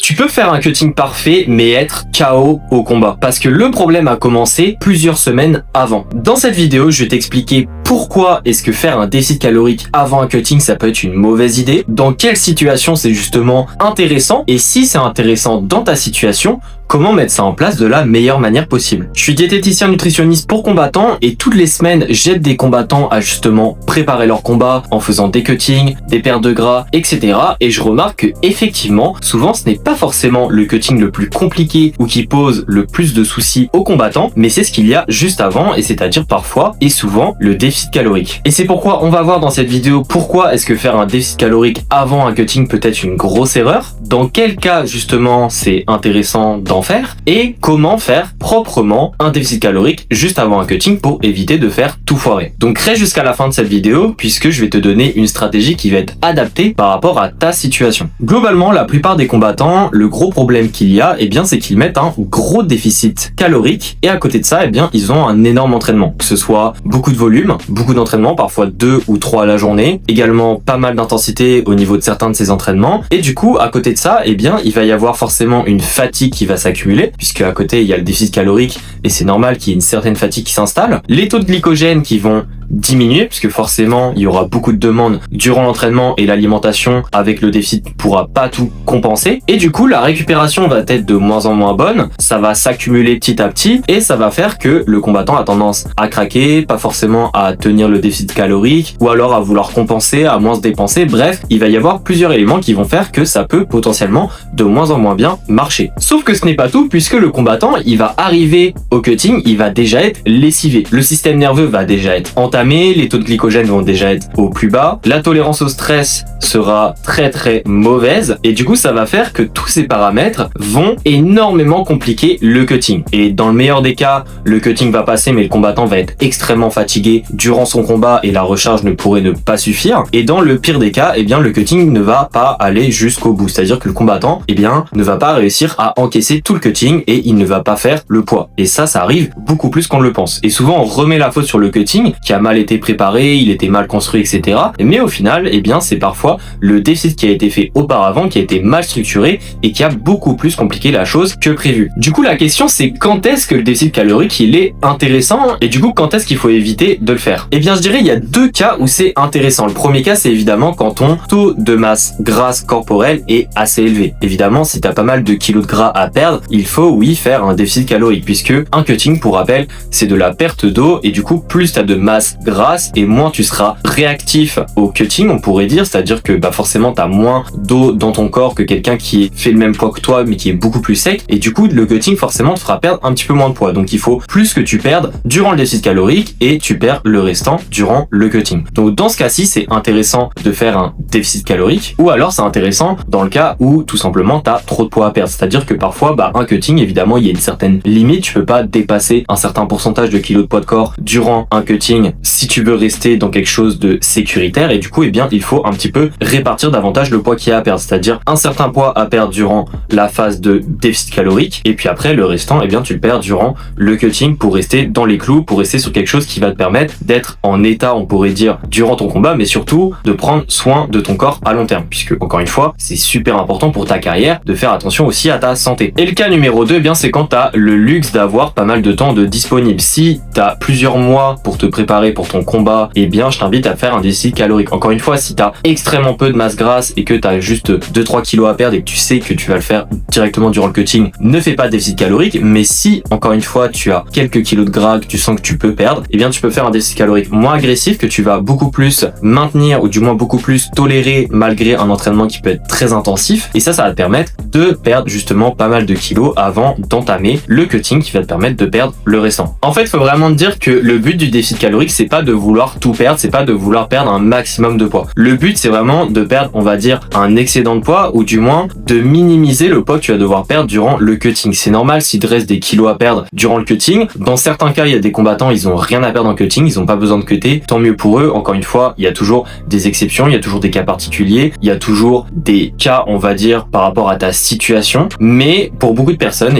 Tu peux faire un cutting parfait mais être KO au combat parce que le problème a commencé plusieurs semaines avant. Dans cette vidéo, je vais t'expliquer pourquoi est-ce que faire un déficit calorique avant un cutting ça peut être une mauvaise idée, dans quelle situation c'est justement intéressant et si c'est intéressant dans ta situation, comment mettre ça en place de la meilleure manière possible. Je suis diététicien nutritionniste pour combattants et toutes les semaines j'aide des combattants à justement préparer leur combat en faisant des cuttings, des pertes de gras, etc. Et je remarque que effectivement, souvent ce n'est pas forcément le cutting le plus compliqué ou qui pose le plus de soucis aux combattants, mais c'est ce qu'il y a juste avant et c'est-à-dire parfois et souvent le déficit calorique. Et c'est pourquoi on va voir dans cette vidéo pourquoi est-ce que faire un déficit calorique avant un cutting peut être une grosse erreur, dans quel cas justement c'est intéressant d'en faire et comment faire proprement un déficit calorique juste avant un cutting pour éviter de faire tout foirer. Donc reste jusqu'à la fin de cette vidéo puisque je vais te donner une stratégie qui va être adaptée par rapport à ta situation. Globalement, la plupart des combattants, le gros problème qu'il y a, c'est qu'ils mettent un gros déficit calorique et à côté de ça, ils ont un énorme entraînement. Que ce soit beaucoup de volume, beaucoup d'entraînement, parfois 2 ou 3 à la journée, également pas mal d'intensité au niveau de certains de ces entraînements et du coup, à côté de ça, il va y avoir forcément une fatigue qui va s'accumuler puisque à côté, il y a le déficit calorique et c'est normal qu'il y ait une certaine fatigue qui s'installe. Les taux de glycogène qui vont diminuer puisque forcément il y aura beaucoup de demandes durant l'entraînement et l'alimentation avec le déficit ne pourra pas tout compenser et du coup la récupération va être de moins en moins bonne, ça va s'accumuler petit à petit et ça va faire que le combattant a tendance à craquer, pas forcément à tenir le déficit calorique ou alors à vouloir compenser, à moins se dépenser, bref il va y avoir plusieurs éléments qui vont faire que ça peut potentiellement de moins en moins bien marcher. Sauf que ce n'est pas tout puisque le combattant il va arriver au cutting, il va déjà être lessivé, le système nerveux va déjà être entamé, les taux de glycogène vont déjà être au plus bas, la tolérance au stress sera très mauvaise et du coup ça va faire que tous ces paramètres vont énormément compliquer le cutting. Et dans le meilleur des cas, le cutting va passer mais le combattant va être extrêmement fatigué durant son combat et la recharge ne pourrait ne pas suffire. Et dans le pire des cas, le cutting ne va pas aller jusqu'au bout, c'est-à-dire que le combattant ne va pas réussir à encaisser tout le cutting et il ne va pas faire le poids. Et ça arrive beaucoup plus qu'on le pense. Et souvent on remet la faute sur le cutting qui a mal été préparé, il était mal construit, etc. Mais au final, c'est parfois le déficit qui a été fait auparavant, qui a été mal structuré et qui a beaucoup plus compliqué la chose que prévu. Du coup, la question c'est quand est-ce que le déficit calorique il est intéressant et du coup quand est-ce qu'il faut éviter de le faire? Je dirais il y a deux cas où c'est intéressant. Le premier cas c'est évidemment quand ton taux de masse grasse corporelle est assez élevé. Évidemment, si tu as pas mal de kilos de gras à perdre, il faut faire un déficit calorique puisque un cutting, pour rappel, c'est de la perte d'eau et du coup plus tu as de masse grasse et moins tu seras réactif au cutting, on pourrait dire, c'est-à-dire que forcément tu as moins d'eau dans ton corps que quelqu'un qui fait le même poids que toi mais qui est beaucoup plus sec et du coup le cutting forcément te fera perdre un petit peu moins de poids. Donc il faut plus que tu perdes durant le déficit calorique et tu perds le restant durant le cutting. Donc dans ce cas-ci, c'est intéressant de faire un déficit calorique ou alors c'est intéressant dans le cas où tout simplement tu as trop de poids à perdre. C'est-à-dire que parfois un cutting, évidemment, il y a une certaine limite, tu peux pas dépasser un certain pourcentage de kilos de poids de corps durant un cutting si tu veux rester dans quelque chose de sécuritaire et du coup il faut un petit peu répartir davantage le poids qu'il y a à perdre, c'est-à-dire un certain poids à perdre durant la phase de déficit calorique et puis après le restant tu le perds durant le cutting pour rester dans les clous, pour rester sur quelque chose qui va te permettre d'être en état, on pourrait dire, durant ton combat, mais surtout de prendre soin de ton corps à long terme puisque encore une fois c'est super important pour ta carrière de faire attention aussi à ta santé. Et le cas numéro 2, c'est quand tu as le luxe d'avoir pas mal de temps de disponible. Si tu as plusieurs mois pour te préparer pour ton combat, je t'invite à faire un déficit calorique. Encore une fois, si tu as extrêmement peu de masse grasse et que tu as juste 2-3 kilos à perdre et que tu sais que tu vas le faire directement durant le cutting, ne fais pas de déficit calorique. Mais si, encore une fois, tu as quelques kilos de gras que tu sens que tu peux perdre, tu peux faire un déficit calorique moins agressif que tu vas beaucoup plus maintenir ou du moins beaucoup plus tolérer malgré un entraînement qui peut être très intensif. Et ça va te permettre de perdre justement pas mal de kilos avant d'entamer le cutting qui va te permettre de perdre le restant. En fait, il faut vraiment te dire que le but du déficit calorique, c'est pas de vouloir tout perdre, c'est pas de vouloir perdre un maximum de poids. Le but, c'est vraiment de perdre, on va dire, un excédent de poids ou du moins de minimiser le poids que tu vas devoir perdre durant le cutting. C'est normal s'il te reste des kilos à perdre durant le cutting. Dans certains cas, il y a des combattants, ils ont rien à perdre en cutting, ils ont pas besoin de cutter. Tant mieux pour eux. Encore une fois, il y a toujours des exceptions, il y a toujours des cas particuliers, il y a toujours des cas, on va dire, par rapport à ta situation. Mais pour beaucoup de personnes,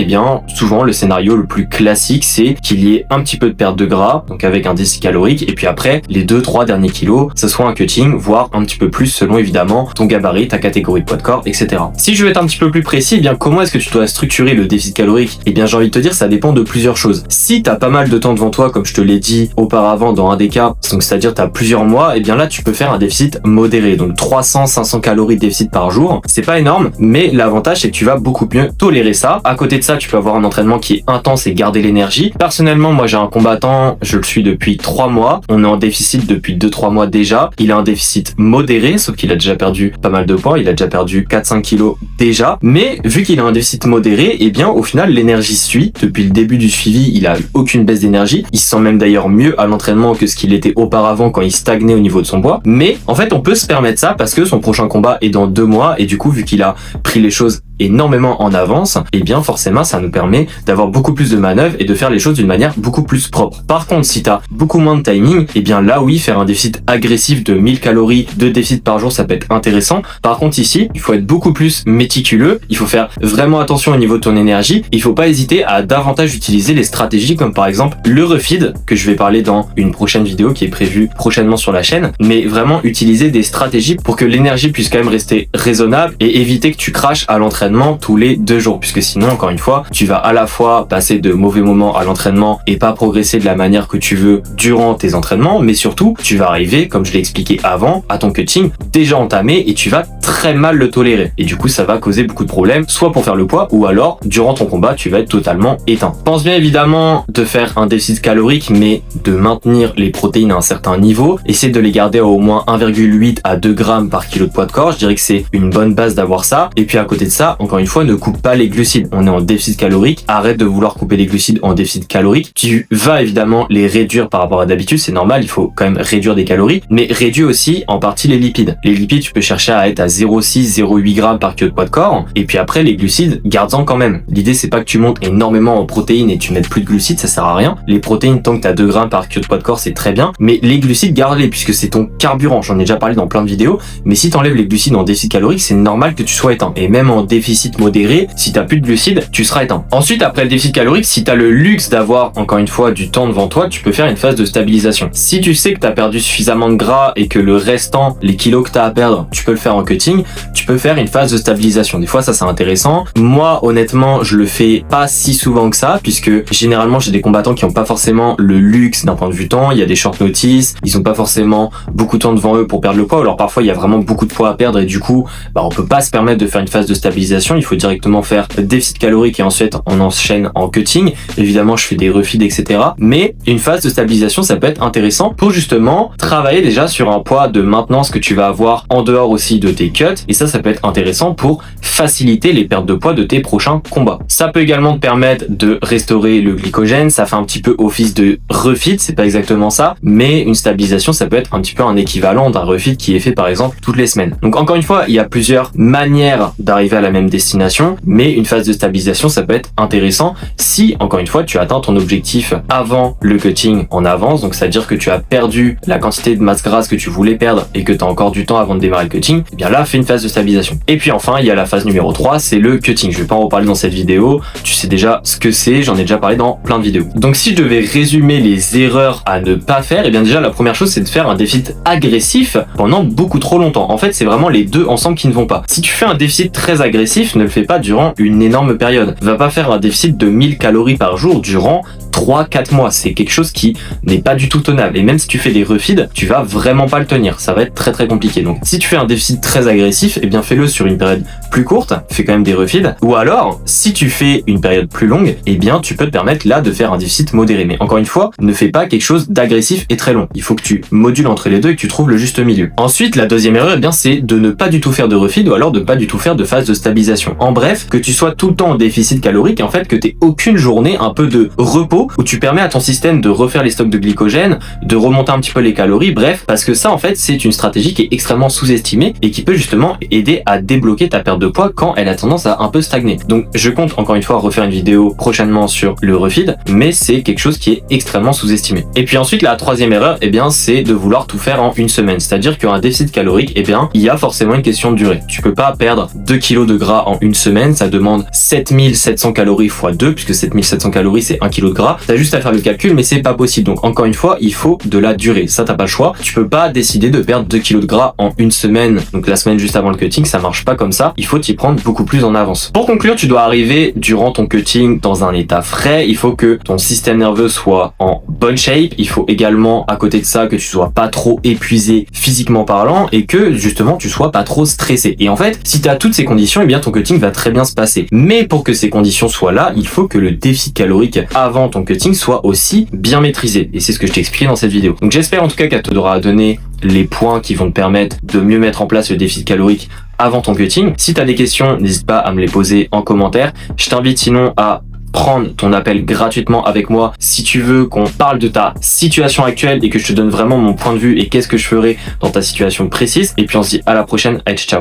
souvent le scénario le plus classique, c'est qu'il y ait un petit peu de perte de gras, donc avec un déficit calorique, calorique et puis après les 2-3 derniers kilos, ça soit un cutting, voire un petit peu plus selon évidemment ton gabarit, ta catégorie de poids de corps, etc. Si je veux être un petit peu plus précis, eh bien comment est-ce que tu dois structurer le déficit calorique? Eh bien j'ai envie de te dire, ça dépend de plusieurs choses. Si t'as pas mal de temps devant toi, comme je te l'ai dit auparavant dans un des cas, donc c'est-à-dire t'as plusieurs mois, eh bien là tu peux faire un déficit modéré, donc 300-500 calories de déficit par jour. C'est pas énorme, mais l'avantage c'est que tu vas beaucoup mieux tolérer ça. À côté de ça, tu peux avoir un entraînement qui est intense et garder l'énergie. Personnellement, moi j'ai un combattant, je le suis depuis 3 mois. On est en déficit depuis 2-3 mois déjà. Il a un déficit modéré, sauf qu'il a déjà perdu pas mal de poids. Il a déjà perdu 4-5 kilos déjà. Mais vu qu'il a un déficit modéré, eh bien au final l'énergie suit. Depuis le début du suivi, il a aucune baisse d'énergie. Il se sent même d'ailleurs mieux à l'entraînement que ce qu'il était auparavant quand il stagnait au niveau de son poids. Mais en fait, on peut se permettre ça parce que son prochain combat est dans 2 mois et du coup, vu qu'il a pris les choses énormément en avance, et bien forcément ça nous permet d'avoir beaucoup plus de manœuvres et de faire les choses d'une manière beaucoup plus propre. Par contre, si tu as beaucoup moins de timing, et bien là oui, faire un déficit agressif de 1000 calories de déficit par jour, ça peut être intéressant. Par contre ici, il faut être beaucoup plus méticuleux, il faut faire vraiment attention au niveau de ton énergie, il faut pas hésiter à davantage utiliser les stratégies comme par exemple le refeed, que je vais parler dans une prochaine vidéo qui est prévue prochainement sur la chaîne, mais vraiment utiliser des stratégies pour que l'énergie puisse quand même rester raisonnable et éviter que tu craches à l'entraînement tous les 2 jours, puisque sinon encore une fois tu vas à la fois passer de mauvais moments à l'entraînement et pas progresser de la manière que tu veux durant tes entraînements, mais surtout tu vas arriver, comme je l'ai expliqué avant, à ton cutting déjà entamé et tu vas très mal le tolérer et du coup ça va causer beaucoup de problèmes, soit pour faire le poids ou alors durant ton combat tu vas être totalement éteint. Pense bien évidemment de faire un déficit calorique, mais de maintenir les protéines à un certain niveau, essaie de les garder à au moins 1,8 à 2 grammes par kilo de poids de corps. Je dirais que c'est une bonne base d'avoir ça. Et puis à côté de ça, encore une fois, ne coupe pas les glucides. On est en déficit calorique. Arrête de vouloir couper les glucides en déficit calorique. Tu vas évidemment les réduire par rapport à d'habitude. C'est normal. Il faut quand même réduire des calories, mais réduis aussi en partie les lipides. Les lipides, tu peux chercher à être à 0,6-0,8 grammes par kilo de poids de corps. Et puis après, les glucides, garde-en quand même. L'idée, c'est pas que tu montes énormément en protéines et tu mettes plus de glucides. Ça sert à rien. Les protéines, tant que tu as 2 grammes par kilo de poids de corps, c'est très bien. Mais les glucides, garde-les puisque c'est ton carburant. J'en ai déjà parlé dans plein de vidéos. Mais si tu enlèves les glucides en déficit calorique, c'est normal que tu sois éteint. Et même en déficit modéré, si t'as plus de glucides, tu seras éteint. Ensuite, après le déficit calorique, si t'as le luxe d'avoir encore une fois du temps devant toi, tu peux faire une phase de stabilisation. Si tu sais que t'as perdu suffisamment de gras et que le restant, les kilos que t'as à perdre, tu peux le faire en cutting, tu peux faire une phase de stabilisation. Des fois, ça c'est intéressant. Moi, honnêtement, je le fais pas si souvent que ça, puisque généralement j'ai des combattants qui ont pas forcément le luxe d'un point de vue temps. Il y a des short notice, ils ont pas forcément beaucoup de temps devant eux pour perdre le poids. Alors parfois il y a vraiment beaucoup de poids à perdre et du coup, on peut pas se permettre de faire une phase de stabilisation. Il faut directement faire déficit calorique et ensuite on enchaîne en cutting. Évidemment, je fais des refeeds, etc. Mais une phase de stabilisation, ça peut être intéressant pour justement travailler déjà sur un poids de maintenance que tu vas avoir en dehors aussi de tes cuts. Et ça peut être intéressant pour faciliter les pertes de poids de tes prochains combats. Ça peut également te permettre de restaurer le glycogène. Ça fait un petit peu office de refeed, c'est pas exactement ça, mais une stabilisation, ça peut être un petit peu un équivalent d'un refeed qui est fait par exemple toutes les semaines. Donc encore une fois, il y a plusieurs manières d'arriver à la même destination, mais une phase de stabilisation, ça peut être intéressant si, encore une fois, tu atteins ton objectif avant le cutting en avance. Donc c'est à dire que tu as perdu la quantité de masse grasse que tu voulais perdre et que tu as encore du temps avant de démarrer le cutting, et bien là, fais une phase de stabilisation. Et puis enfin, il y a la phase numéro 3, c'est le cutting. Je vais pas en reparler dans cette vidéo, tu sais déjà ce que c'est, j'en ai déjà parlé dans plein de vidéos. Donc si je devais résumer les erreurs à ne pas faire, et bien déjà la première chose c'est de faire un déficit agressif pendant beaucoup trop longtemps. En fait, c'est vraiment les deux ensemble qui ne vont pas. Si tu fais un déficit très agressif, ne le fais pas durant une énorme période. Va pas faire un déficit de 1000 calories par jour durant 3-4 mois. C'est quelque chose qui n'est pas du tout tenable. Et même si tu fais des refeeds, tu vas vraiment pas le tenir. Ça va être très très compliqué. Donc si tu fais un déficit très agressif, eh bien fais-le sur une période plus courte. Fais quand même des refeeds. Ou alors, si tu fais une période plus longue, eh bien tu peux te permettre là de faire un déficit modéré. Mais encore une fois, ne fais pas quelque chose d'agressif et très long. Il faut que tu modules entre les deux et que tu trouves le juste milieu. Ensuite, la deuxième erreur, eh bien c'est de ne pas du tout faire de refeed ou alors de pas du tout faire de phase de stabilisation. En bref, que tu sois tout le temps en déficit calorique et en fait que tu aies aucune journée un peu de repos où tu permets à ton système de refaire les stocks de glycogène, de remonter un petit peu les calories, bref, parce que ça en fait c'est une stratégie qui est extrêmement sous-estimée et qui peut justement aider à débloquer ta perte de poids quand elle a tendance à un peu stagner. Donc je compte encore une fois refaire une vidéo prochainement sur le refeed, mais c'est quelque chose qui est extrêmement sous-estimé. Et puis ensuite la troisième erreur, eh bien c'est de vouloir tout faire en une semaine, c'est-à-dire qu'un déficit calorique, eh bien il y a forcément une question de durée. Tu peux pas perdre 2 kg de gras gras en une semaine, ça demande 7700 calories x 2, puisque 7700 calories c'est 1 kg de gras. T'as juste à faire le calcul, mais c'est pas possible. Donc encore une fois, il faut de la durée. Ça, t'as pas le choix. Tu peux pas décider de perdre 2 kg de gras en une semaine. Donc la semaine juste avant le cutting, ça marche pas comme ça. Il faut t'y prendre beaucoup plus en avance. Pour conclure, tu dois arriver durant ton cutting dans un état frais. Il faut que ton système nerveux soit en bonne shape. Il faut également, à côté de ça, que tu sois pas trop épuisé physiquement parlant et que justement tu sois pas trop stressé. Et en fait, si tu as toutes ces conditions, eh bien ton cutting va très bien se passer. Mais pour que ces conditions soient là, il faut que le déficit calorique avant ton cutting soit aussi bien maîtrisé. Et c'est ce que je t'ai expliqué dans cette vidéo. Donc j'espère en tout cas qu'elle t'aura donné les points qui vont te permettre de mieux mettre en place le déficit calorique avant ton cutting. Si tu as des questions, n'hésite pas à me les poser en commentaire. Je t'invite sinon à prendre ton appel gratuitement avec moi si tu veux qu'on parle de ta situation actuelle et que je te donne vraiment mon point de vue et qu'est-ce que je ferai dans ta situation précise. Et puis on se dit à la prochaine. Allez, ciao.